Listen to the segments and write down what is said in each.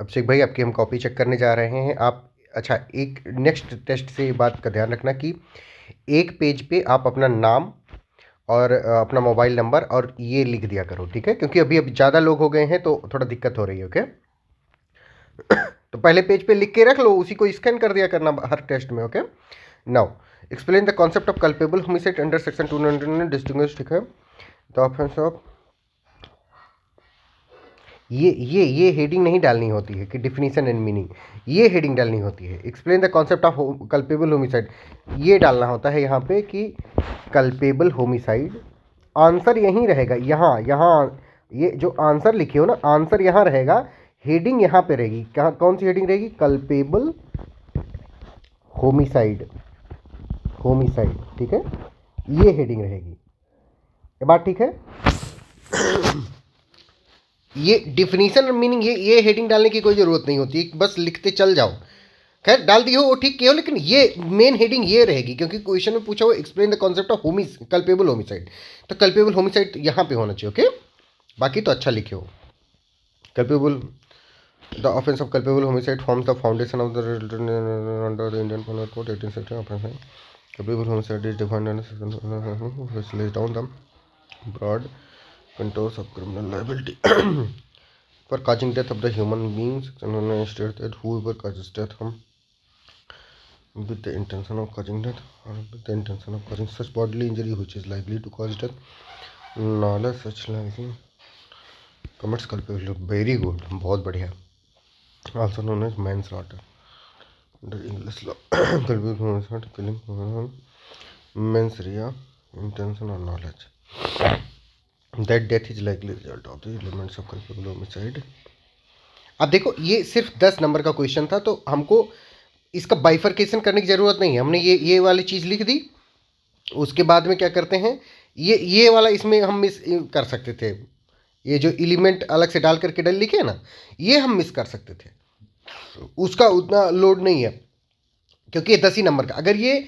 अभिषेक भाई, आपकी हम कॉपी चेक करने जा रहे हैं। आप अच्छा, एक नेक्स्ट टेस्ट से ये बात का ध्यान रखना कि एक पेज पे आप अपना नाम और अपना मोबाइल नंबर और ये लिख दिया करो, ठीक है? क्योंकि अभी अभी ज़्यादा लोग हो गए हैं तो थोड़ा दिक्कत हो रही है। ओके, तो पहले पेज पे लिख के रख लो, उसी को स्कैन कर दिया करना हर टेस्ट में। Okay, now explain the concept of culpable homicide under section 299 distinguish, ठीक है? तो ऑप्शन ऑफ ये हेडिंग नहीं डालनी होती है कि डिफिनीशन एंड मीनिंग, ये हेडिंग डालनी होती है। Explain the concept of culpable homicide, ये डालना होता है यहाँ पे कि कल्पेबल होमिसाइड। आंसर यहीं रहेगा, यहाँ यहाँ ये जो आंसर लिखे हो ना, आंसर यहाँ रहेगा, हेडिंग यहाँ पे रहेगी। कहाँ, कौन सी हेडिंग रहेगी? कल्पेबल होमिसाइड, होमिसाइड, ठीक है? ये हेडिंग रहेगी। ये बात ठीक है? ये डिफिनीशन और मीनिंग, ये हेडिंग डालने की कोई ज़रूरत नहीं होती, बस लिखते चल जाओ। खैर, डाल दी हो वो ठीक किया हो, लेकिन ये मेन हेडिंग ये रहेगी, क्योंकि क्वेश्चन में पूछा हो explain the concept of culpable homicide, तो कल्पेबल होमिसाइड यहाँ पे होना चाहिए। ओके, बाकी तो अच्छा लिखे हो। Culpable, the offence of culpable homicide forms the foundation of the under the Indian penal code 1860। Culpable homicide is defined under section which lays down the broad contours of criminal liability for causing death of the human beings. And states that whoever causes death with the intention of causing death or with the intention of causing such bodily injury which is likely to cause death, knowledge such liking commits culpability. Very good, बहुत बढ़िया। Also known as manslaughter under English law. Culpability killing mens rea, intention or knowledge that death is likely result of the elements of culpable homicide. अब देखो, ये सिर्फ 10 number का question था, तो हमको इसका बाइफरकेशन करने की ज़रूरत नहीं है। हमने ये वाली चीज़ लिख दी, उसके बाद में क्या करते हैं, ये वाला इसमें हम मिस कर सकते थे। ये जो एलिमेंट अलग से डाल करके लिखे ना, ये हम मिस कर सकते थे, उसका उतना लोड नहीं है, क्योंकि ये 10 ही नंबर का। अगर ये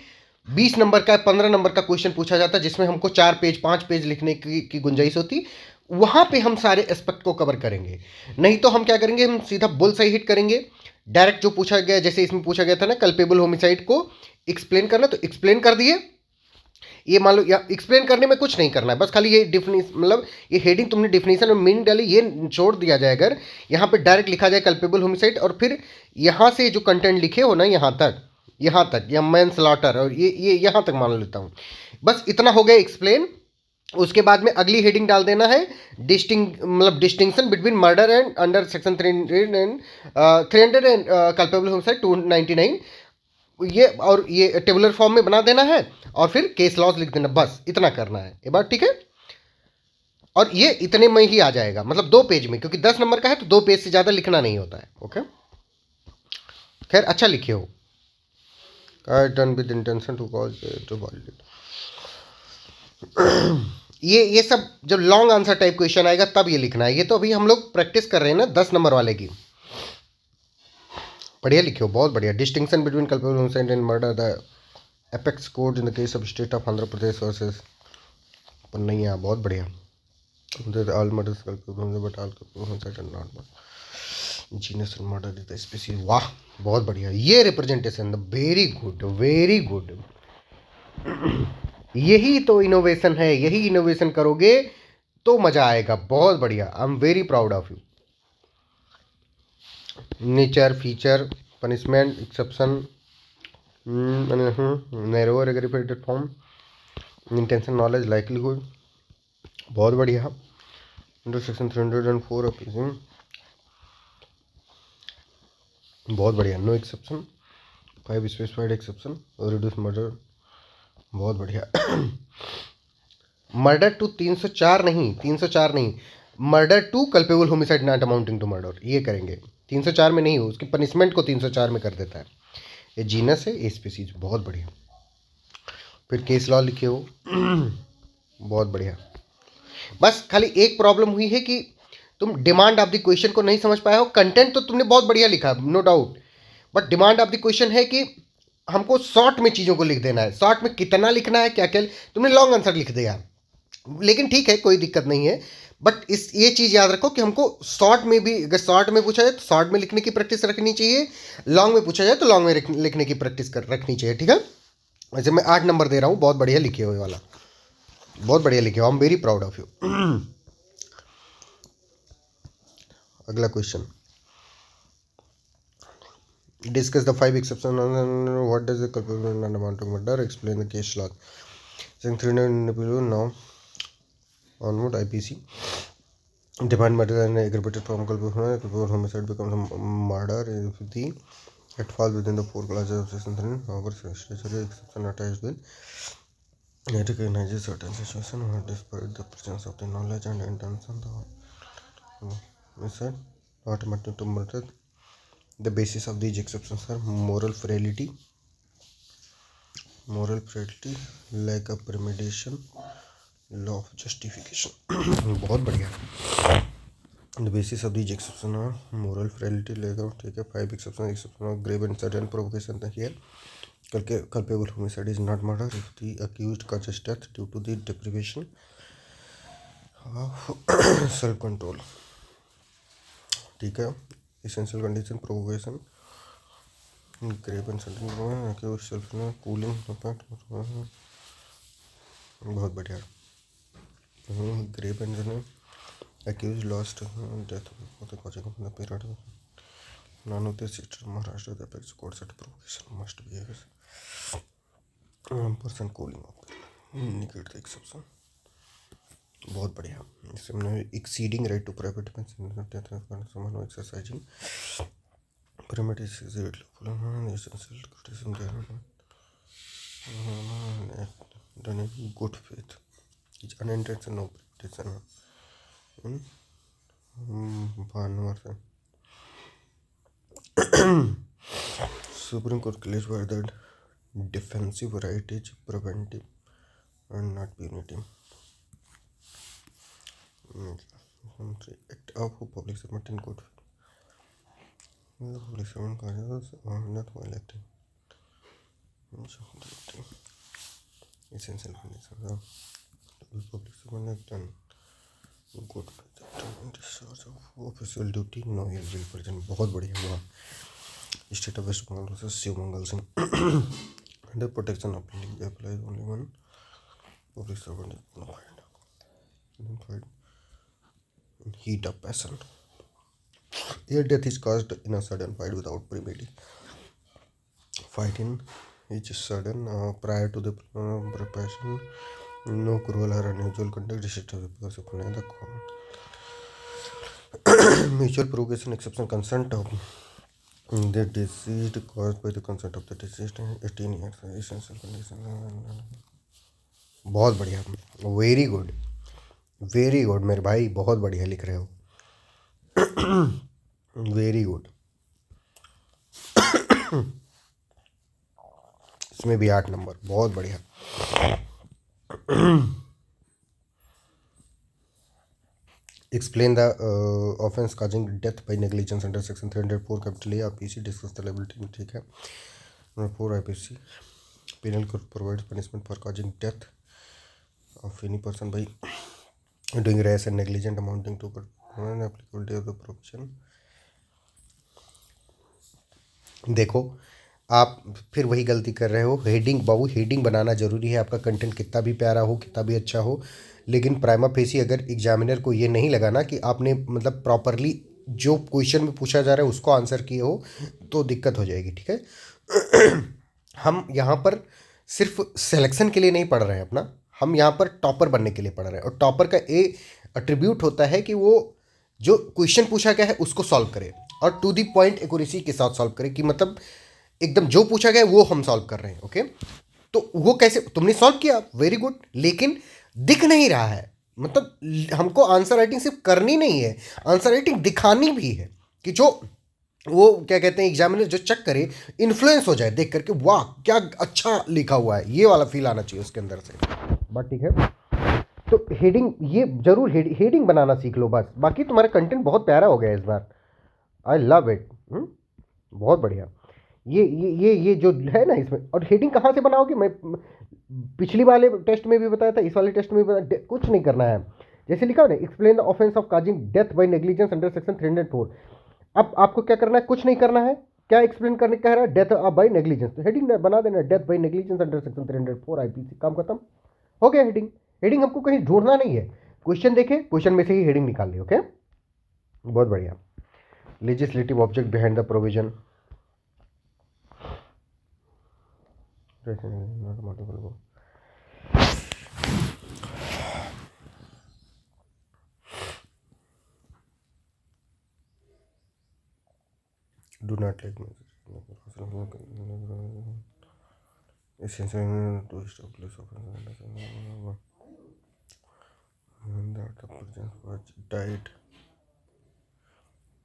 20 नंबर का 15 नंबर का क्वेश्चन पूछा जाता जिसमें हमको 4 पेज 5 पेज लिखने की गुंजाइश होती, वहाँ पे हम सारे एस्पेक्ट को कवर करेंगे। नहीं तो हम क्या करेंगे, हम सीधा बुल सही हिट करेंगे। डायरेक्ट जो पूछा गया, जैसे इसमें पूछा गया था ना, कल्पेबल होमिसाइड को एक्सप्लेन करना, तो एक्सप्लेन कर दिए। ये मान लो, या एक्सप्लेन करने में कुछ नहीं करना है, बस खाली ये डिफिनीशन, मतलब ये हेडिंग तुमने डिफिनीशन और मीनिंग डाली, ये छोड़ दिया जाए। अगर यहाँ पे डायरेक्ट लिखा जाए कल्पेबल होमिसाइड, और फिर यहाँ से जो कंटेंट लिखे हो ना, यहाँ तक या मैनस्लॉटर, और ये यहाँ तक मान लेता हूँ, बस इतना हो गया एक्सप्लेन। उसके बाद में अगली हेडिंग डाल देना है distinction between murder and under section 300 and culpable homicide 299, ये और ये टेबुलर फॉर्म में बना देना है, और फिर केस लॉज लिख देना। बस इतना करना है, ये बात ठीक है? और ये इतने में ही आ जाएगा, मतलब 2 पेज में, क्योंकि 10 नंबर का है तो 2 पेज से ज़्यादा लिखना नहीं होता है। ओके, खैर अच्छा लिखे हो। Done with intention to cause to violet. ये सब जब लॉन्ग आंसर टाइप क्वेश्चन आएगा तब ये लिखना है। ये तो अभी हम लोग प्रैक्टिस कर रहे हैं ना 10 नंबर वाले की। बढ़िया लिखे हो, बहुत बढ़िया। Distinction between culpable homicide and murder, the apex court in the case of state of Andhra Pradesh versus Pannayya, बहुत बढ़िया। All murders culpable but all homicide and not genus and murder is the species. वाह, बहुत बढ़िया। ये representation, very good, very good. यही तो innovation है, यही इनोवेशन करोगे तो मजा आएगा। बहुत बढ़िया, I am very proud of you. Nature, feature, punishment, exception, narrower aggregated form, intention, knowledge, likelihood, बहुत बढ़िया। अंडर सेक्शन 304 ऑफ, बहुत बढ़िया। No exception, 5 specified exception, reduce murder, बहुत बढ़िया। मर्डर टू 304 नहीं, 304 नहीं, murder to culpable homicide not amounting to murder, ये करेंगे। 304 में नहीं हो, उसकी पनिशमेंट को 304 में कर देता है। ये जीनस है, ये स्पीसीज, बहुत बढ़िया। फिर केस लॉ लिखे हो, बहुत बढ़िया। बस खाली एक प्रॉब्लम हुई है कि तुम डिमांड ऑफ द क्वेश्चन को नहीं समझ पाए हो। कंटेंट तो तुमने बहुत बढ़िया लिखा, no doubt, but demand of the question है कि हमको शॉर्ट में चीज़ों को लिख देना है। शॉर्ट में कितना लिखना है, क्या क्या, तुमने लॉन्ग आंसर लिख दिया, लेकिन ठीक है, कोई दिक्कत नहीं है। बट इस ये चीज़ याद रखो कि हमको शॉर्ट में भी, अगर शॉर्ट में पूछा जाए तो शॉर्ट में लिखने की प्रैक्टिस रखनी चाहिए, लॉन्ग में पूछा जाए तो लॉन्ग में लिखने की प्रैक्टिस रखनी चाहिए, ठीक है। वैसे मैं 8 नंबर दे रहा हूँ, बहुत बढ़िया लिखे हुए वाला, बहुत बढ़िया लिखे हो, I am very proud of you. अगला question, discuss the 5 exception, what does the culpable non amount to murder, explain the case law, section 300 now onward IPC define murder and aggravated form culpable homicide becomes a murder if the it falls within the 4 classes of section 3. However, statutory exception attached will it recognizes certain situations where despite the presence of the knowledge and intention the homicide not amounting to murder. The basis of these exceptions are moral frailty, lack of premeditation, law of justification. बहुत बढ़िया। The basis of these exception are moral frailty, लेगा, ठीक है। 5 exception of grave and sudden provocation here, culpable homicide is not murder if the accused causes death due to the deprivation of self control, ठीक है। essential condition provocation, grave and sudden accused self cooling effect, बहुत बढ़िया। Grave and accused lost death for the causing of the period. None of the state Maharashtra the apex court set provocation must be a person cooling off negate the exception। बहुत बढ़िया। इसमें exceeding right to private defense someone who exercising premises is essential criticism done in good faith is unintentional practice भानुवार से Supreme Court clarified that defensive right is preventive and not punitive. Act of public servant in good faith. The public servant causes are not violating essential conditions of public servant act done good faith discharge of official duty, no ill will present। बहुत बढ़िया हुआ। State of West Bengal versus Shivmangal Singh. Under protection of league applies only one public servant is qualified in heat of passion. Here death is caused in a sudden fight without premeditating. Fighting is sudden prior to the preparation. No cruel or unusual conduct restricted because of the mutual provocation exception consent of the deceased caused by the consent of the deceased 18 years essential condition। बहुत बढ़िया, very good very good मेरे भाई, बहुत बढ़िया लिख रहे हो, very good. इसमें भी 8 नंबर, बहुत बढ़िया। Explain the offense causing death by negligence under section 304 capital A IPC, discuss the liability, ठीक है। Number 4 IPC penal code provides punishment for causing death of any person by doing rash and negligent amounting to applicability of the provision। देखो आप फिर वही गलती कर रहे हो। हेडिंग बाबू, हेडिंग बनाना ज़रूरी है, आपका कंटेंट कितना भी प्यारा हो, कितना भी अच्छा हो, लेकिन प्राइमा फेसी अगर एग्जामिनर को ये नहीं लगा ना कि आपने मतलब प्रॉपरली जो क्वेश्चन में पूछा जा रहा है उसको आंसर किए हो तो दिक्कत हो जाएगी, ठीक है। हम यहाँ पर सिर्फ सिलेक्शन के लिए नहीं पढ़ रहे हैं अपना, हम यहाँ पर टॉपर बनने के लिए पढ़ रहे हैं। और टॉपर का एट्रीब्यूट होता है कि वो जो क्वेश्चन पूछा गया है उसको सॉल्व करे और टू दी पॉइंट एक्यूरेसी के साथ सॉल्व करे, कि मतलब एकदम जो पूछा गया है वो हम सॉल्व कर रहे हैं। ओके, तो वो कैसे तुमने सॉल्व किया, वेरी गुड, लेकिन दिख नहीं रहा है। मतलब हमको आंसर राइटिंग सिर्फ करनी नहीं है, आंसर राइटिंग दिखानी भी है कि जो वो क्या कहते हैं एग्जामिनर जो चेक करे इन्फ्लुएंस हो जाए देख करके, वाह क्या अच्छा लिखा हुआ है, ये वाला फील आना चाहिए उसके अंदर से। बात ठीक है। तो हेडिंग ये जरूर हेडिंग बनाना सीख लो बस, बाकी तुम्हारा कंटेंट बहुत प्यारा हो गया इस बार, आई लव इट। बहुत बढ़िया। ये जो है ना इसमें, और हेडिंग कहाँ से बनाओगे, मैं पिछली वाले टेस्ट में भी बताया था, इस वाले टेस्ट में भी बताया, कुछ नहीं करना है, जैसे लिखा हो ना, explain the offence of causing death by negligence under section 304। अब आपको क्या करना है, कुछ नहीं करना है, क्या एक्सप्लेन करने कह रहा है, डेथ बाय नेग्लिजेंस, तो हेडिंग बना देना, death by negligence under section 304 IPC, काम खत्म हो गया। हेडिंग, हेडिंग हमको कहीं ढूंढना नहीं है, क्वेश्चन देखे, क्वेश्चन में से ही हेडिंग निकाल ली। ओके, बहुत बढ़िया। Legislative object behind the provision, do not like essential to establish offense that the person was died.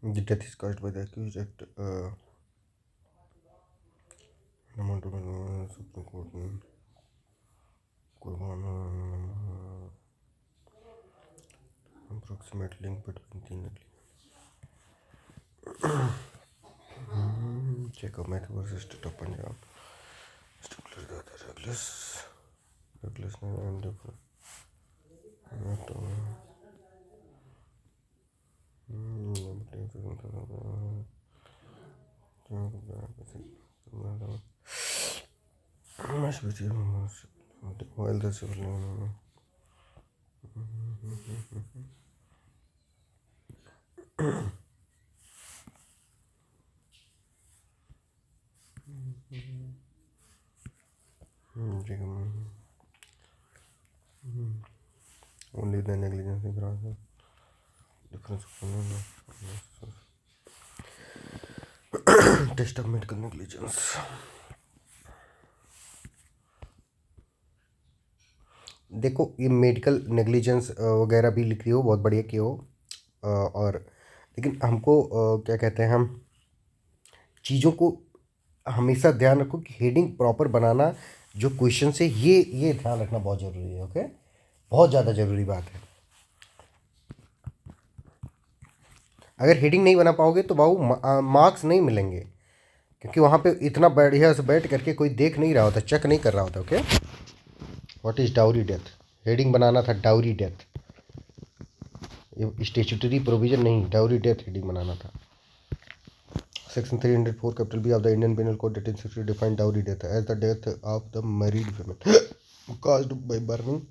The death is caused by the accused act amount of Supreme Court approximate link between the Jacob Matthew versus State of Punjab. Establish that the recklessness and different. While the civil only the negligence grounds difference test of medical negligence. देखो ये medical negligence वगैरह भी लिख रही हो, बहुत बढ़िया की हो, और लेकिन हमको क्या कहते हैं, हम चीज़ों को हमेशा ध्यान रखो कि हेडिंग प्रॉपर बनाना जो क्वेश्चन से, ये ध्यान रखना बहुत ज़रूरी है। ओके, बहुत ज़्यादा ज़रूरी बात है। अगर हेडिंग नहीं बना पाओगे तो बाबू मार्क्स नहीं मिलेंगे, क्योंकि वहाँ पे इतना बढ़िया से बैठ करके कोई देख नहीं रहा होता, चेक नहीं कर रहा होता। Okay, what is dowry death, heading बनाना था डाउरी डेथ, ये स्टेचुटरी प्रोविजन नहीं, डाउरी डेथ हेडिंग बनाना था। Section 304 capital B of the Indian Penal Code 1860 defined dowry death as the death of the married woman caused by burning,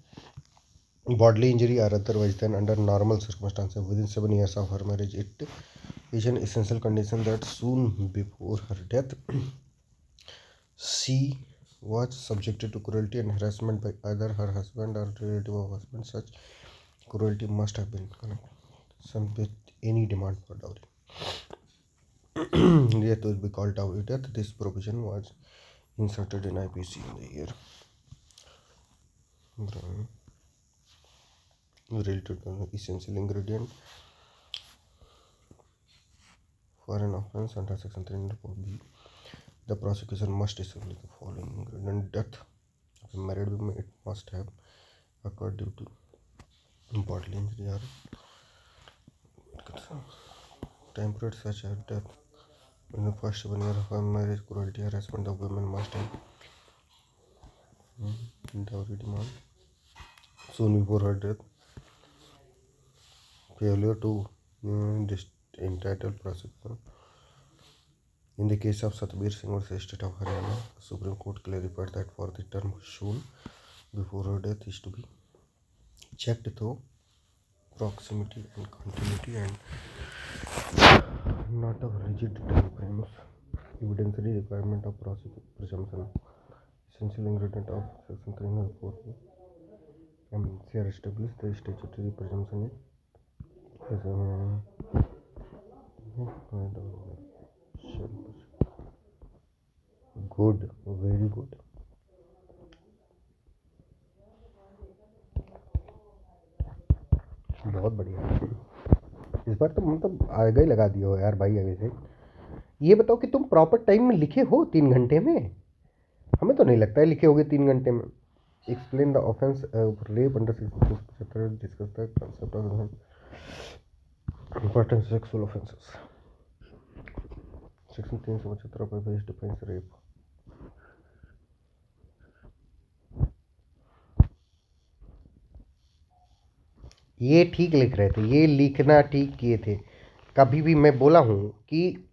bodily injury or otherwise than under normal circumstances within 7 years of her marriage. It is an essential condition that soon before her death she was subjected to cruelty and harassment by either her husband or relative of husband. Such cruelty must have been connected with any demand for dowry. Death will be called dowry death. This provision was inserted in IPC in the year related to the essential ingredient for an offence under section 304B. The prosecution must establish the following ingredient: death of a married woman. It must have occurred due to bodily injury or temporary such as death in the first 7 years of her marriage. Cruelty, harassment of women must have dowry demand soon before her death. Failure to entitle prosecution. In the case of Satbir Singh versus State of Haryana, the Supreme Court clarified that for the term soon before her death is to be checked through proximity and continuity and not a rigid time frames. Evidentiary requirement of presumption. Essential ingredient of section 304 MCR established the statutory presumption good, very good. बहुत बढ़िया, इस बार तो मतलब आगे ही लगा दिया हो यार भाई आगे से। ये बताओ कि तुम प्रॉपर टाइम में लिखे हो 3 घंटे में? हमें तो नहीं लगता है लिखे होगे 3 घंटे में। Explain the offence rape under section discuss the concept of important sexual offences. Section 375 पर बेस्ड डिफाइंस रेप। ये ठीक लिख रहे थे, ये लिखना ठीक किए थे। कभी भी मैं बोला हूँ कि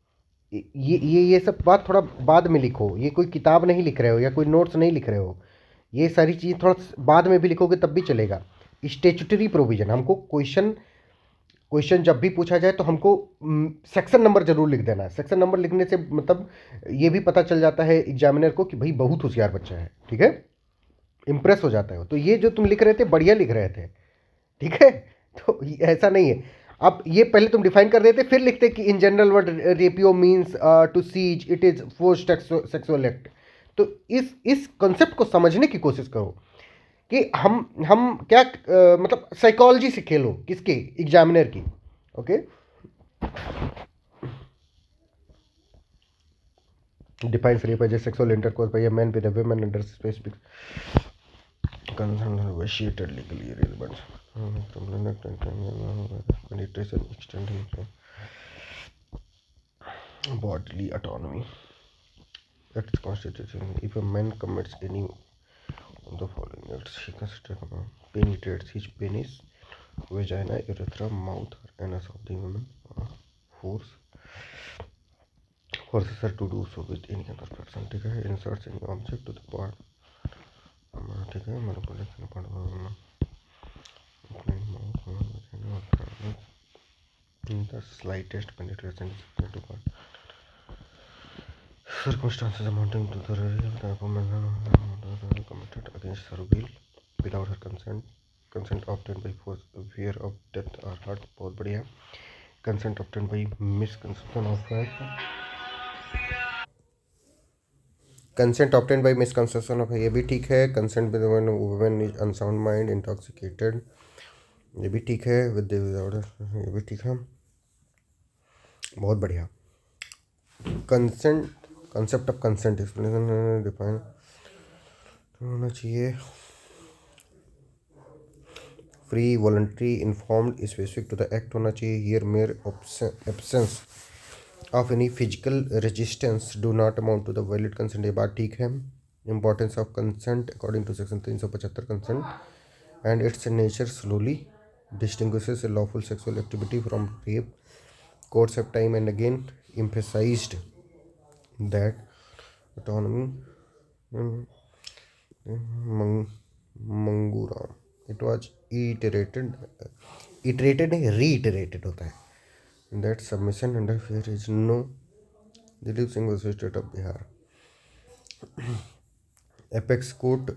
ये सब बात थोड़ा बाद में लिखो, ये कोई किताब नहीं लिख रहे हो या कोई नोट्स नहीं लिख रहे हो, ये सारी चीज़ थोड़ा बाद में भी लिखोगे तब भी चलेगा। स्टेचुटरी प्रोविजन, हमको क्वेश्चन क्वेश्चन जब भी पूछा जाए तो हमको सेक्शन नंबर जरूर लिख देना है। सेक्शन नंबर लिखने से मतलब ये भी पता चल जाता है एग्जामिनर को कि भाई बहुत होशियार बच्चा है, ठीक है, इंप्रेस हो जाता है। तो ये जो तुम लिख रहे थे बढ़िया लिख रहे थे, ठीक है। तो ऐसा नहीं है। अब ये पहले तुम डिफाइन कर देते फिर लिखते कि इन जनरल वर्ड रेपियो means to seize, it is forced sexual act. तो इस कॉन्सेप्ट को समझने की कोशिश करो कि हम क्या मतलब साइकोलॉजी से खेलो, किसके, एग्जामिनर की। Okay, defines rape as a sexual intercourse by a man with a woman under specific concern vitiated legally relevant penetration extending bodily autonomy. Acts constitution. If a man commits any of the following acts, he considered penetrates his penis, vagina, urethra, mouth, or anus of the woman, force forces her to do so with any other person. ठीक है, inserts any object to the part, ठीक है, manipulation part the slightest penetration is to part circumstances amounting to the rape the woman committed against her will without her consent obtained by force, fear of death or hurt. बहुत बढ़िया। consent obtained by misconception of fact, consent obtain bye misconception of, ये भी ठीक है। Consent with women is unsound mind intoxicated, ये भी ठीक है। विद ये भी ठीक है, बहुत बढ़िया। Consent, concept of consent explanation define होना चाहिए। Free, voluntary, informed, specific to the act होना चाहिए। Here mere absence of any physical resistance do not amount to the valid consent, ये बात ठीक है। Importance of consent according to section 375 consent and its nature slowly distinguishes a lawful sexual activity from rape. Courts have time and again emphasized that autonomy Manguram. It was iterated नहीं reiterated होता है, that submission under fear is no. Dilip Singh was state of Bihar. Apex Court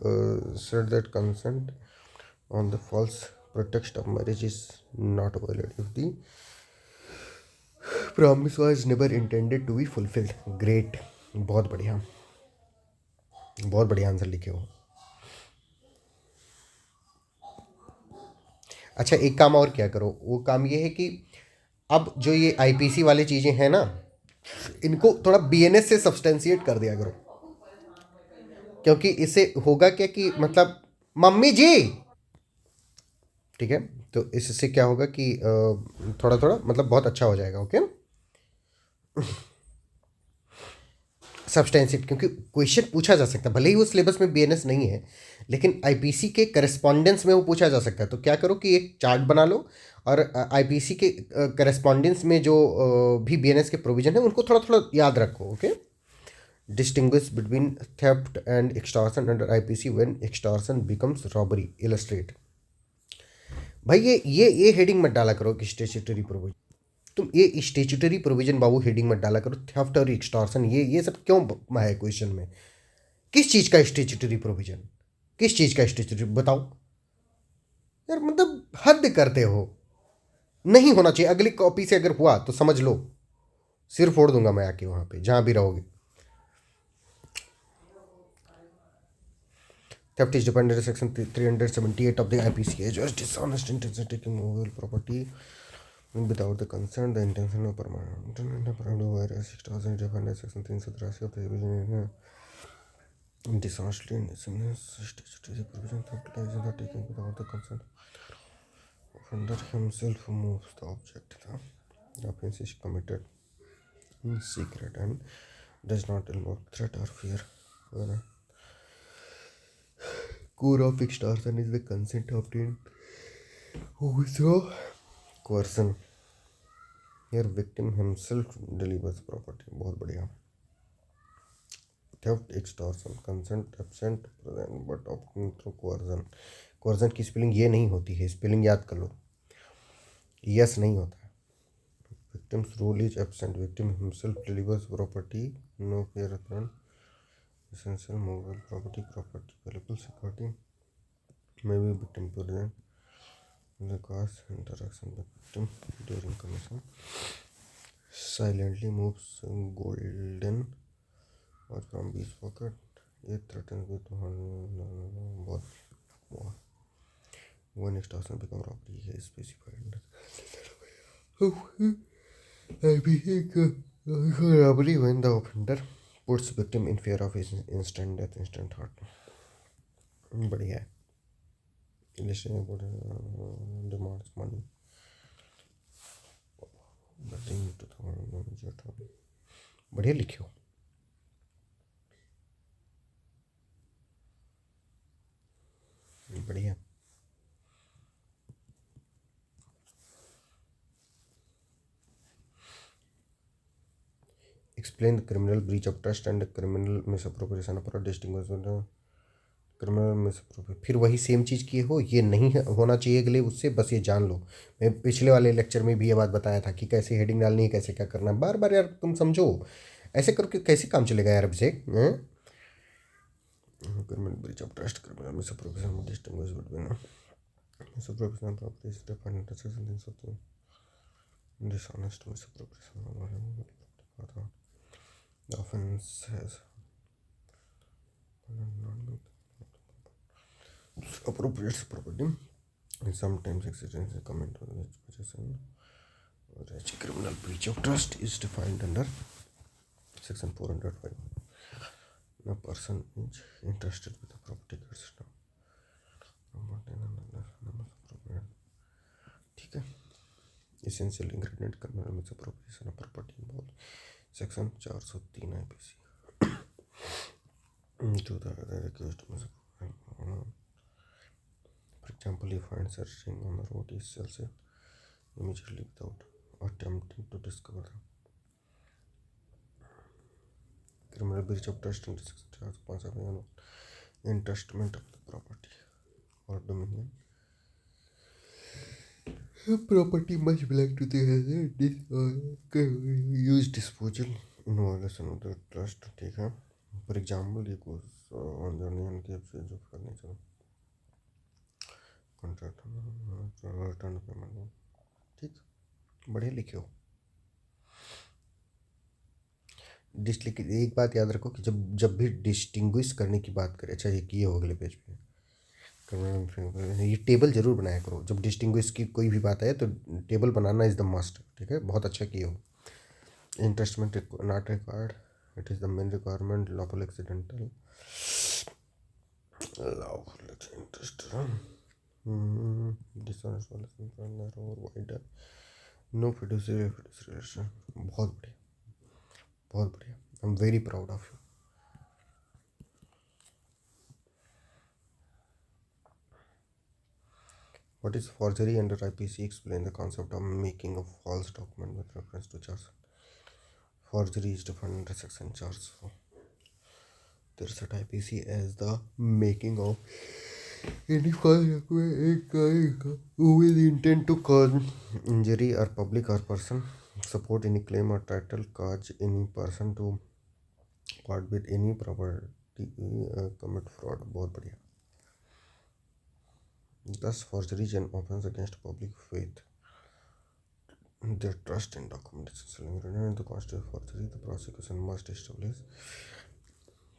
said that consent on the false pretext of marriage is not valid if the promise was never intended to be fulfilled. Great, बहुत बढ़िया, बहुत बढ़िया answer लिखे हो। अच्छा, एक काम और क्या करो, वो काम ये है कि अब जो ये आईपीसी वाली चीज़ें हैं ना, इनको थोड़ा बीएनएस से सब्सटेंशिएट कर दिया करो, क्योंकि इससे होगा क्या कि मतलब मम्मी जी, ठीक है, तो इससे क्या होगा कि थोड़ा थोड़ा मतलब बहुत अच्छा हो जाएगा। ओके, सब्सटेंशिएट, क्योंकि क्वेश्चन पूछा जा सकता है, भले ही वो सिलेबस में बीएनएस नहीं है, लेकिन आईपीसी के करस्पॉन्डेंस में वो पूछा जा सकता है। तो क्या करो कि एक चार्ट बना लो और आईपीसी के करस्पॉन्डेंस में जो भी बीएनएस के प्रोविजन है उनको थोड़ा थोड़ा याद रखो। Okay, distinguish between theft and extortion under IPC when extortion becomes robbery, illustrate. भाई ये हेडिंग मत डाला करो कि स्टेचुटरी प्रोविजन, तुम ये स्टेचुटरी प्रोविजन बाबू हेडिंग मत डाला करो। थेफ्ट और एक्सटॉर्शन ये सब क्यों है क्वेश्चन में? किस चीज़ का स्टेचुटरी प्रोविजन, किस चीज़ का स्टेचुटरी बताओ यार, मतलब हद करते हो। नहीं होना चाहिए। अगली कॉपी से अगर हुआ तो समझ लो सिर फोड़ दूंगा मैं आके वहां पे जहां भी रहोगे। Theft is dependent section 378 of the IPC as well as dishonest intention taking movable property without the consent, the intention of permanent whereas 6000 defined section 383 of the dishonestly statutory provision theft lies in the taking without the consent offender himself who moves the object. The offense is committed in secret and does not involve threat or fear. Core of extortion is the consent obtained So, coercion. Here, victim himself delivers property. बहुत बढ़िया. Theft, extortion, consent absent, present, but often through coercion. Coercion की spelling ये नहीं होती है. Spelling याद कर लो. Yes नहीं होता है. Victim's role is absent. Victim himself delivers property. No fear return. Essential movable property, valuable security. Maybe victim present. The cause interaction with victim during commission. Silently moves golden or from beach pocket. It threatens with बहुत one extortion become robbery है specified. Robbery when the offender puts victim in fear of his instant death, instant heart. बढ़िया है. Demands money. बढ़िया लिखे हो. बढ़िया. Explain the criminal breach of trust and criminal misappropriation of a distinguish criminal misappropriation. फिर वही same चीज़ किए हो. ये नहीं होना चाहिए अगले उससे. बस ये जान लो. मैं पिछले वाले लेक्चर में भी ये बात बताया था कि कैसे हेडिंग डालनी है, कैसे क्या करना है. बार बार यार तुम समझो. ऐसे करके कैसे काम चलेगा यार Abhishek. Criminal breach of trust, criminal misappropriation, distinguish between misappropriation property is defined as something something dishonest misappropriation. The offense has appropriates property and sometimes accidents come into which possession or a criminal breach of trust is defined under section 405. A person is entrusted with the property gets ठीक है. Essential ingredient criminal misappropriation of property involved section 403 IPC. To the accused misappropriation. For example, he finds a ring on the road, he sells it immediately without attempting to discover the criminal breach of trust and entrustment of the property or dominion. Property must belong to the used disposal in violation of the trust. ठीक है. For example, ये goes on the union के से जो furniture contract return payment. ठीक. बढ़िया लिखे हो. एक बात याद रखो कि जब भी डिस्टिंग्विश करने की बात करें. अच्छा ये किए हो अगले पेज पे. ये टेबल जरूर बनाया करो. जब डिस्टिंग्विश की कोई भी बात आए तो टेबल बनाना इज द मस्ट. ठीक है. बहुत अच्छा किए हो. Entrustment not required. It is the main requirement. Lawful accidental interest. No fiduciary relation. बहुत बढ़िया. बहुत बढ़िया. I am very proud of you. What is forgery under IPC? Explain the concept of making a false document with reference to charge. Forgery is defined under section charge. There's a IPC as the making of any false document with intent to cause injury or public or person, support any claim or title, cause any person to part with any property, commit fraud. बहुत बढ़िया. Thus, forgery is an offense against public faith, their trust in documentation. In the constitution of forgery, the prosecution must establish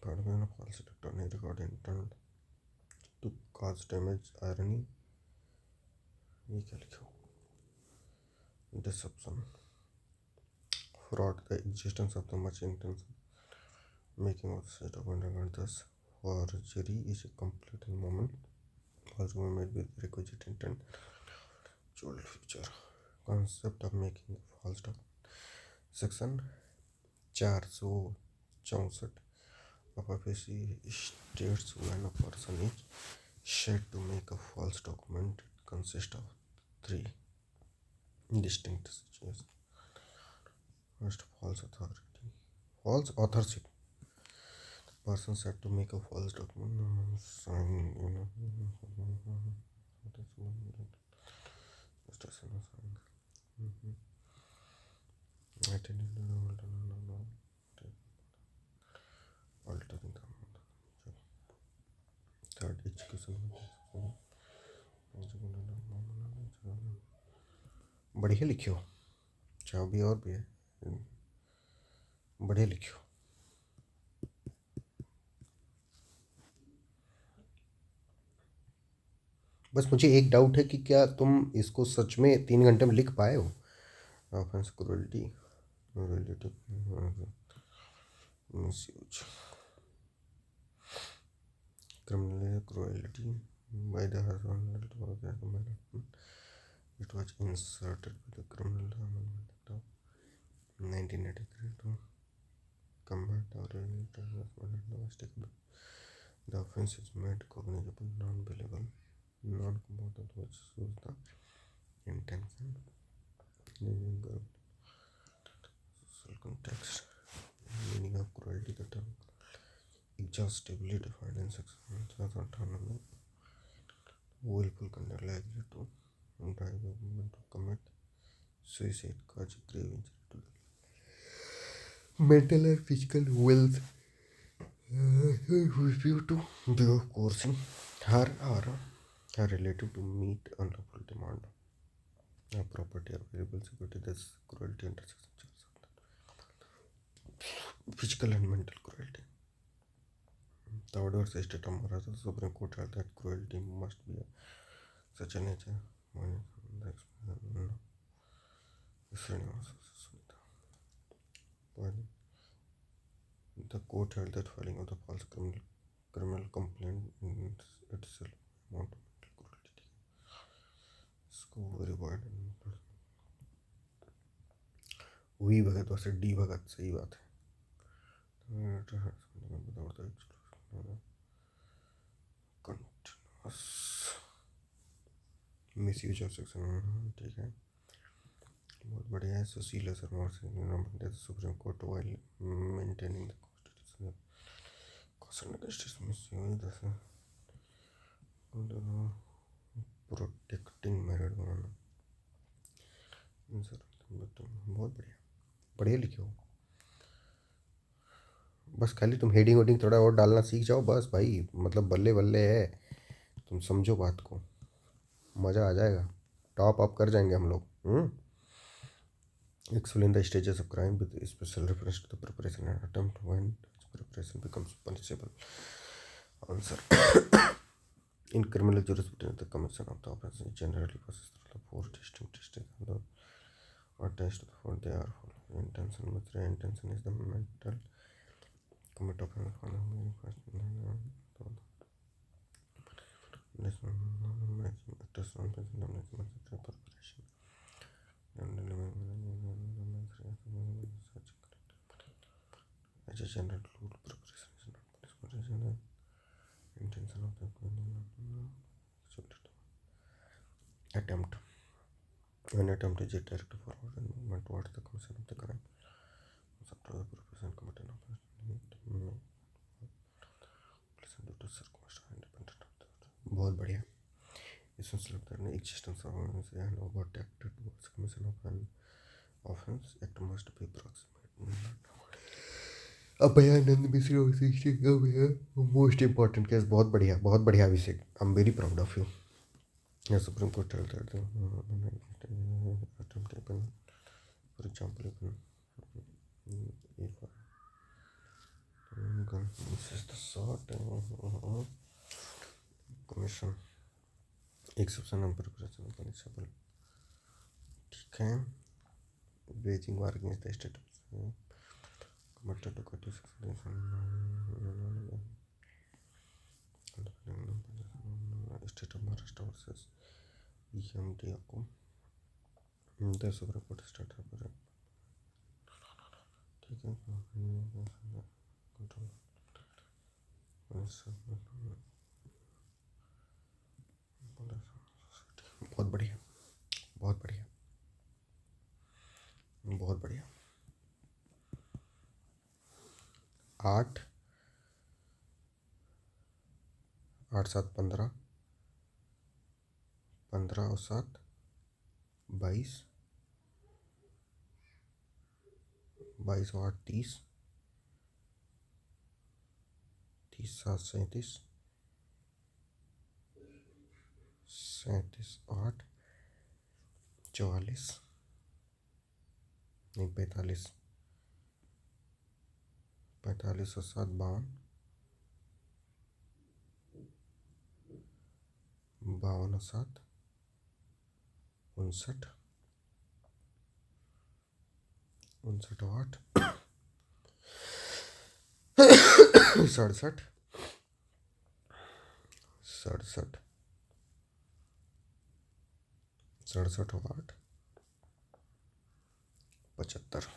a false attorney record intent to cause damage, irony, deception, fraud, the existence of the much intention making of the document. Thus, forgery is a complete moment. Forgery made with requisite intent. Future concept of making a false document. Section 464 of IPC states when a person is said to make a false document, it consists of 3 distinct situations. First, false authorship. Person said to make a false document, sign, altering the third education. बढ़िया लिखियो, चाहे भी और भी है, बढ़िया लिखियो। बस मुझे एक डाउट है कि क्या तुम इसको सच में 3 घंटे में लिख पाए हो? Offence, cruelty, misuse, criminal cruelty by the husband. It was inserted with the Criminal Amendment of 1983 to combat or domestic. The offence is made cognizable, non-billable, non-combatant, which shows the intention, social context, meaning of cruelty. The term exhaustively defined in section 7 willful conduct likely to drive a woman to commit suicide, cause grave injury to the mental or physical wealth, refuse to be coercing her or her relative to meet unlawful demand of property or variable security. Thus, cruelty under section physical and mental cruelty. The order says that the Supreme Court held that cruelty must be of such a nature. The court held that filing of the false criminal complaint in itself amount to mental cruelty. इसको very wide. We भगत वैसे D भगत, सही बात है. Misuse of section, ठीक है, बहुत बढ़िया है. Sushil supreme court while maintaining the constitution against misuse, protecting married women. बहुत बढ़िया, बढ़िया लिखे हो. बस खाली तुम हेडिंग वेडिंग थोड़ा और डालना सीख जाओ बस भाई, मतलब बल्ले बल्ले है. तुम समझो बात को, मज़ा आ जाएगा. टॉप अप कर जाएंगे हम लोग. Explain the stages of crime with special reference to the preparation and attempt. When preparation becomes punishable. Answer. In criminal jurisprudence, the commission of the offence generally passes through the 4 distinct stages attached for they are intention. Material intention is the mental commit of preparation. As a general rule, preparation is not punishment. Intention of the attempt. An attempt is a direct forward movement towards the commission of the crime. After the preparation committed बहुत बढ़िया. इसमें select करने existence of and what acted towards commission of an offence. Act must be proximate. Abhayanand Mishra most important case. बहुत बढ़िया, बहुत बढ़िया Abhishek. I am very proud of you. Supreme court for example commission exception of preparation punishable, ठीक है. Waging war against the state state of Maharashtra versus EMD को the supreme court state पर, ठीक है. बहुत बढ़िया. 8, 8 7 15, 15 और 7 22, 22 और 8 30, 30 7 37, 37 8 44, नहीं 45, 45 और 7 52, 52 और 7 59, 59 और 8 67, 67, 67 और 8 75।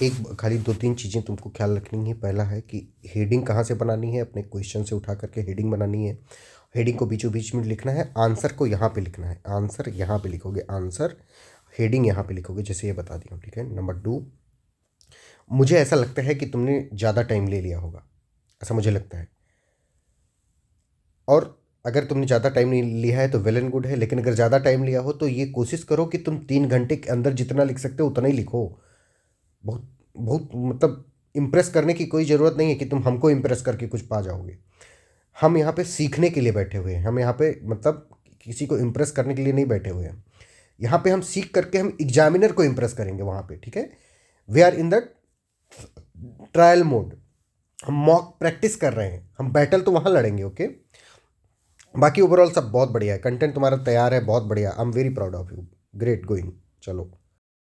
एक खाली 2-3 चीज़ें तुमको ख्याल रखनी है। पहला है कि हेडिंग कहाँ से बनानी है, अपने क्वेश्चन से उठा करके हेडिंग बनानी है। हेडिंग को बीचों बीच में लिखना है, आंसर को यहाँ पे लिखना है, आंसर यहाँ पे लिखोगे, आंसर हेडिंग यहाँ पे लिखोगे, जैसे ये बता दिया, ठीक है। नंबर 2, मुझे ऐसा लगता है कि तुमने ज़्यादा टाइम ले लिया होगा, ऐसा मुझे लगता है। और अगर तुमने ज़्यादा टाइम नहीं लिया है तो वेल एंड गुड है, लेकिन अगर ज़्यादा टाइम लिया हो तो ये कोशिश करो कि तुम 3 घंटे के अंदर जितना लिख सकते हो उतना ही लिखो। बहुत बहुत मतलब इम्प्रेस करने की कोई ज़रूरत नहीं है कि तुम हमको इम्प्रेस करके कुछ पा जाओगे। हम यहाँ पे सीखने के लिए बैठे हुए हैं, हम यहाँ पे मतलब किसी को इम्प्रेस करने के लिए नहीं बैठे हुए हैं। यहाँ पे हम सीख करके हम एग्जामिनर को इम्प्रेस करेंगे वहाँ पे, ठीक है। We are in the trial mode, हम मॉक प्रैक्टिस कर रहे हैं, हम बैटल तो वहाँ लड़ेंगे, ओके। बाकी ओवरऑल सब बहुत बढ़िया है, कंटेंट तुम्हारा तैयार है, बहुत बढ़िया। I am very proud of you, great going. चलो।